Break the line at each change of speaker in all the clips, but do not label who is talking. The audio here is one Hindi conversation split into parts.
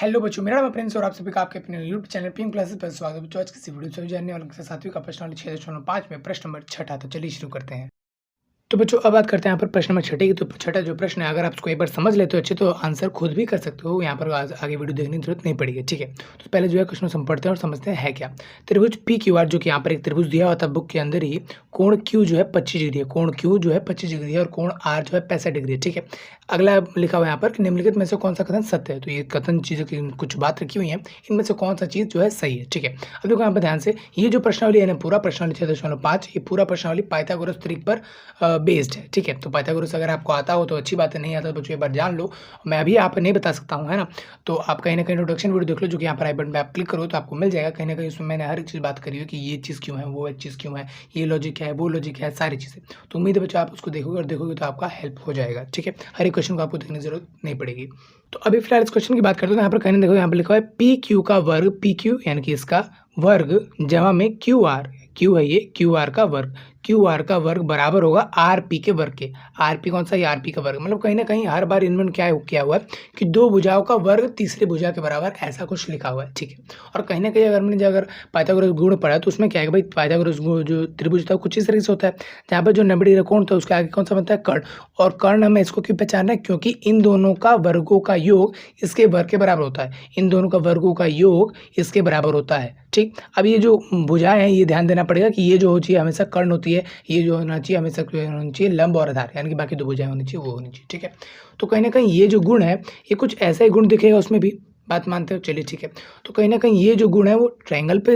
हेलो बच्चों, मेरा नाम प्रिंस और आप सभी का आपके अपने यूट्यूब चैनल पिंक क्लासेस पर स्वागत है। बच्चों, आज किसी वीडियो से जानने वाले सातवीं का प्रश्न 6.5 में प्रश्न नंबर 6 तो चलिए शुरू करते हैं। तो बच्चों, अब बात करते हैं यहाँ पर प्रश्न नंबर 6 की। तो छठा जो प्रश्न है, अगर आप उसको एक बार समझ लेते हो अच्छे तो आंसर खुद भी कर सकते हो। यहाँ पर आगे वीडियो देखने की जरूरत नहीं पड़ेगी। ठीक है, तो पहले जो है क्वेश्चन हम पढ़ते हैं और समझते हैं है क्या। त्रिभुज पी क्यू आर, जो कि यहाँ पर एक त्रिभुज दिया हुआ था बुक के अंदर ही। कोण क्यू जो है 25 डिग्री है, कोण क्यू जो है 25 डिग्री है और कोण आर जो है 65 डिग्री है। ठीक है, अगला लिखा हुआ है यहाँ पर कि निम्नलिखित में से कौन सा कथन सत्य है। तो ये कथन चीज़ों की कुछ बात रखी हुई है, इनमें से कौन सा चीज़ जो है सही है। ठीक है, अब देखो यहाँ पर ध्यान से, ये जो प्रश्नावली है ना, पूरा प्रश्नावली 6.5, ये पूरा प्रश्नावली पाइथागोरस ट्रिक पर बेस्ड है। ठीक है, तो पाइथागोरस अगर आपको आता हो तो अच्छी बात है, नहीं आता तो बच्चों एक बार जान लो। मैं अभी यहाँ पर नहीं बता सकता हूँ, है ना। तो आप कहीं ना कहीं इंट्रोडक्शन वीडियो देख लो, जो कि यहाँ पर आई बटन पे आप क्लिक करो तो आपको मिल जाएगा। कहीं ना कहीं उसमें मैंने हर एक चीज़ बात करी है कि ये चीज़ क्यों है, वो चीज़ क्यों है, ये लॉजिक क्या है, वो लॉजिक क्या है, सारी चीज़ें। तो उम्मीद है बच्चों आप उसको देखोगे और देखोगे तो आपका हेल्प हो जाएगा। ठीक है, हर एक क्वेश्चन को आपको देखने की जरूरत नहीं पड़ेगी। तो अभी फिलहाल इस क्वेश्चन की बात करते हैं। यहाँ पर कहने देखो, यहाँ पर लिखा है पी क्यू का वर्ग, पी क्यू यानी कि इसका वर्ग जमा में क्यू आर, क्यू है ये क्यू आर का वर्ग, क्यू आर का वर्ग बराबर होगा आर पी के वर्ग के। आर पी कौन सा, ये आर पी का वर्ग। मतलब कहीं ना कहीं हर बार इनमें क्या किया हुआ है कि दो भुजाओं का वर्ग तीसरे भुजा के बराबर, ऐसा कुछ लिखा हुआ है। ठीक है, और कहीं ना कहीं अगर हमने अगर पाइथागोरस गुण पढ़ा तो उसमें क्या है कि भाई पाइथागोरस गुण जो त्रिभुज था कुछ इस तरीके से होता है, जहाँ पर जो 90 डिग्री कोण था उसके आगे कौन सा बनता है, कर्ण। और कर्ण हमें इसको क्यों पहचानना है, क्योंकि इन दोनों का वर्गों का योग इसके वर्ग के बराबर होता है। इन दोनों का वर्गों का योग इसके बराबर होता है। ठीक, अब ये जो भुजाएं हैं ये ध्यान देना पड़ेगा कि ये जो होती है हमेशा कर्ण होती है, ये जो होना चाहिए हमेशा होना चाहिए लंब और आधार, यानी कि बाकी दो भुजाएं होनी चाहिए वो होनी चाहिए। ठीक है, तो कहीं ना कहीं ये जो गुण है ये कुछ ऐसा ही गुण दिखेगा उसमें भी, बात मानते हो, चलिए ठीक है। तो कहीं ना कहीं ये जो गुण है वो ट्रायंगल पे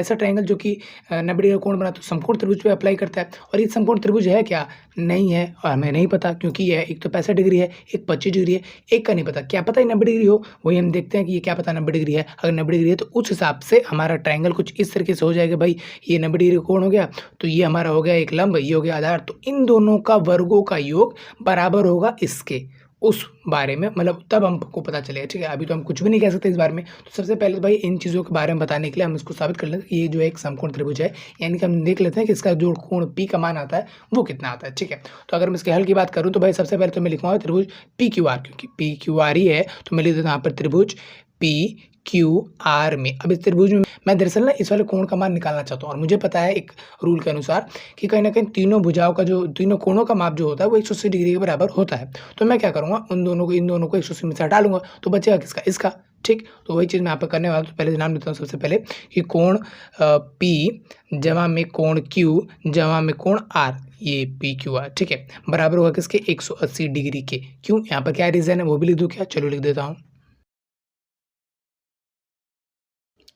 ऐसा ट्रायंगल जो कि 90 डिग्री का कोण बनाता है समकोण त्रिभुज पे अप्लाई करता है। और ये समकोण त्रिभुज है क्या, नहीं है, और हमें नहीं पता, क्योंकि ये एक तो 65 डिग्री है, एक 25 डिग्री है, एक का नहीं पता। क्या पता है 90 डिग्री हो, वही हम देखते हैं कि ये क्या पता 90 डिग्री है। अगर 90 डिग्री है तो उस हिसाब से हमारा ट्रायंगल कुछ इस तरीके से हो जाएगा, भाई ये 90 डिग्री कोण हो गया तो ये हमारा हो गया एक लंब, ये हो गया आधार, तो इन दोनों का वर्गों का योग बराबर होगा इसके, उस बारे में, मतलब तब हमको पता चलेगा। ठीक है, अभी तो हम कुछ भी नहीं कह सकते इस बारे में। तो सबसे पहले तो भाई इन चीज़ों के बारे में बताने के लिए हम इसको साबित कर लेते हैं कि ये जो एक समकोण त्रिभुज है, यानी कि हम देख लेते हैं कि इसका जो कोण पी का मान आता है वो कितना आता है। ठीक है, तो अगर मैं इसके हल की बात करूँ तो भाई सबसे पहले तो मैं लिखूंगा त्रिभुज पी क्यू आर, क्योंकि पी क्यू आर ही है तो मैं लिख देता हूँ यहाँ पर त्रिभुज पी क्यू आर में। अब इस त्रिभुज में मैं दरअसल ना इस वाले कोण का मान निकालना चाहता हूँ, और मुझे पता है एक रूल के अनुसार कि कहीं ना कहीं तीनों भुजाओं का जो तीनों कोणों का माप जो होता है वो 180 डिग्री के बराबर होता है। तो मैं क्या करूँगा, उन दोनों को इन दोनों को 180 में से हटा लूँगा तो बचेगा किसका, इसका। ठीक, तो वही चीज़ मैं यहाँ पर करने वाला हूँ। तो पहले नाम लेता हूँ सबसे पहले कि कोण पी जमा में कोण क्यू जमा में कोण आर, ये पी क्यू आर, ठीक है, बराबर होगा किसके, 180 डिग्री के। क्यों, यहाँ पर क्या रीज़न है वो भी लिख दूँ क्या, चलो लिख देता हूँ।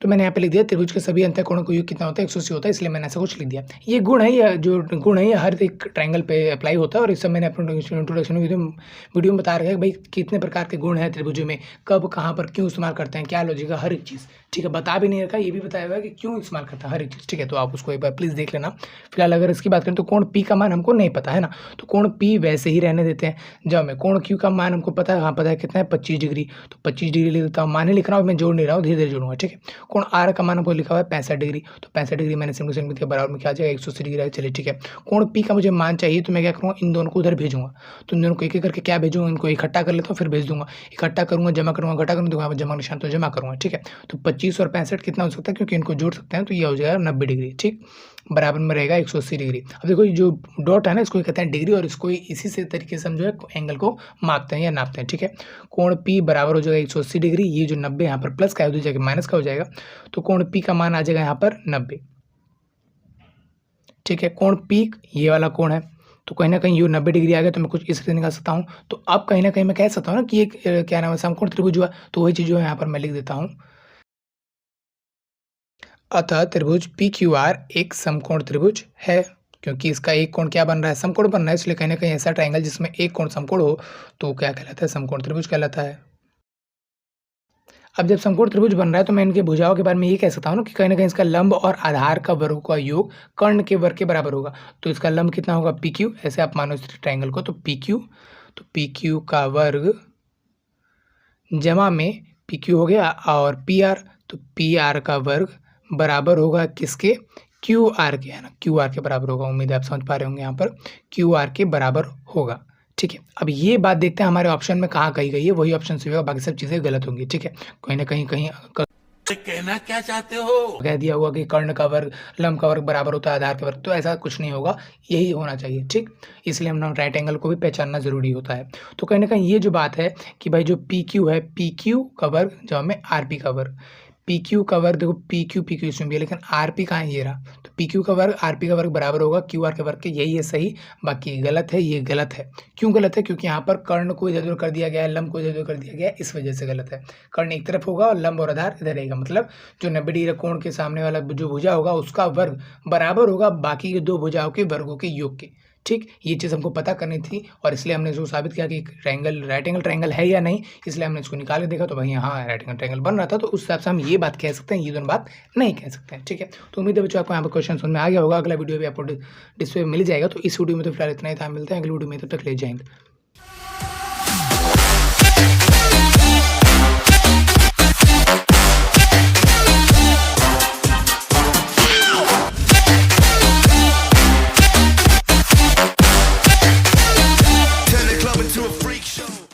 तो मैंने यहाँ पे लिख दिया त्रिभुज के सभी अंतःकोणों का योग कितना होता है, 180 होता है, इसलिए मैंने ऐसा कुछ लिख दिया। ये गुण है, ये जो गुण है ये हर एक ट्रायंगल पे अप्लाई होता है। और इस सब मैंने अपने इंट्रोडक्शन वीडियो में बता रखा है कि भाई कितने प्रकार के गुण हैं त्रिभुजों में, कब कहाँ पर क्यों इस्तेमाल करते हैं, क्या लॉजिक है, हर एक चीज़। ठीक है, बता भी नहीं रखा, ये भी बताया हुआ है कि क्यों इस्तेमाल करता है हर एक चीज़। ठीक है, तो आप उसको एक बार प्लीज़ देख लेना। फिलहाल अगर इसकी बात करें तो कोण पी का मान हमको नहीं पता है ना, तो कोण पी वैसे ही रहने देते हैं। जब मैं कोण क्यू का मान हमको पता है, हाँ पता है कितना है, 25 डिग्री, तो 25 डिग्री लिख देता हूँ। मान लिख रहा हूँ, मैं जोड़ नहीं रहा हूँ, धीरे धीरे जोड़ूंगा। ठीक है, कोण आर का मान हमको लिखा हुआ है 65 डिग्री, तो 65 डिग्री मैंने सिंपल के बराबर में क्या आ जाएगा, 180 डिग्री आएगा। चलिए ठीक है, कोण पी का मुझे मान चाहिए तो मैं क्या करूँगा, इन दोनों को उधर भेजूंगा। तो इन दोनों को एक एक करके क्या भेजूंगा, इनको इकट्ठा कर लेता हूँ फिर भेज दूंगा। इकट्ठा करूँगा, जमा करूँगा, घटा करूँगा, तो वहाँ पर जमा निशान तो जमा करूँगा। ठीक है, तो 25 और 65 कितना हो सकता है, क्योंकि इनको जोड़ सकते हैं, तो ये हो जाएगा 90 डिग्री। ठीक, बराबर में रहेगा 180 डिग्री। अब देखो जो डॉट है ना इसको कहते हैं डिग्री, और इसको इसी से तरीके से हम जो है एंगल को मापते हैं या नापते हैं। ठीक है, कोण पी बराबर हो जाएगा 180 डिग्री, ये जो 90 यहाँ पर प्लस का है उधर जाके माइनस का हो जाएगा, तो कोण पी का मान आ जाएगा यहाँ पर 90। ठीक है, कोण पी ये वाला कोण है, तो कहीं ना कहीं ये 90 डिग्री आ गया, तो मैं कुछ इस तरह निकाल सकता हूँ। तो अब कहीं ना कहीं मैं कह सकता हूँ ना कि एक क्या नाम है, समकोण त्रिभुज हुआ। तो वही चीज़ जो है यहाँ पर मैं लिख देता हूँ, अतः त्रिभुज पी क्यू आर एक समकोण त्रिभुज है, क्योंकि इसका एक कोण क्या बन रहा है, समकोण बन रहा है। इसलिए कहीं ना कहीं ऐसा ट्रायंगल जिसमें एक कोण समकोण हो तो क्या कहलाता है, समकोण त्रिभुज कहलाता है। अब जब समकोण त्रिभुज बन रहा है तो मैं इनके भुजाओं के बारे में ये कह सकता हूँ ना कि कहीं ना कहीं इसका लंब और आधार का वर्ग का योग कर्ण के वर्ग के बराबर होगा। तो इसका लंब कितना होगा, पी क्यू, ऐसे आप मानो इस ट्रायंगल को, तो पी क्यू का वर्ग जमा में पी क्यू हो गया और पी आर, तो पी आर का वर्ग बराबर होगा किसके, क्यू आर के, है ना, क्यू आर के बराबर होगा। उम्मीद है आप समझ पा रहे होंगे, यहाँ पर क्यू आर के बराबर होगा। ठीक है, अब ये बात देखते हैं हमारे ऑप्शन में कहाँ कही गई है, वही ऑप्शन सही होगा, बाकी सब चीज़ें गलत होंगी। ठीक है, कहीं ना कहीं
कहना क्या चाहते हो?
कह दिया होगा कि कर्ण का वर्ग लंब का वर्ग बराबर होता है आधार के वर्ग, तो ऐसा कुछ नहीं होगा, यही होना चाहिए। ठीक, इसलिए हम राइट एंगल को भी पहचानना जरूरी होता है। तो कहीं ना कहीं ये जो बात है कि भाई जो पी क्यू है, पी क्यू का वर्ग जब में आर पी का वर्ग, पी क्यू का वर्ग देखो पी क्यू इसमें भी है, लेकिन आर पी कहाँ है, ये रहा। तो पी क्यू का वर्ग आर पी का वर्ग बराबर होगा क्यू आर के वर्ग के, यही है सही, बाकी गलत है, ये गलत है। क्यों गलत है? क्योंकि यहाँ पर कर्ण को इधर उधर कर दिया गया है, लंब को इधर उधर कर दिया गया है, इस वजह से गलत है। कर्ण एक तरफ होगा और लंब और आधार इधर रहेगा, मतलब जो 90 डिग्री कोण के सामने वाला जो भुजा होगा उसका वर्ग बराबर होगा बाकी के दो भुजाओं के वर्गों के योग के। ठीक, ये चीज़ हमको पता करनी थी और इसलिए हमने इसको साबित किया कि ट्रायंगल राइट एंगल ट्रायंगल है या नहीं, इसलिए हमने इसको निकाल के देखा तो भाई हाँ राइट एंगल ट्रायंगल बन रहा था। तो उस हिसाब से हम ये बात कह सकते हैं, ये दोनों बात नहीं कह सकते हैं। ठीक है, तो उम्मीद है बच्चों आपको यहाँ पर क्वेश्चन समझ में आ गया होगा। अगला वीडियो भी आपको डिस्प्ले मिल जाएगा। तो इस वीडियो में तो फिलहाल इतना ही था, मिलते हैं अगली वीडियो में, तब तक ले जाएंगे।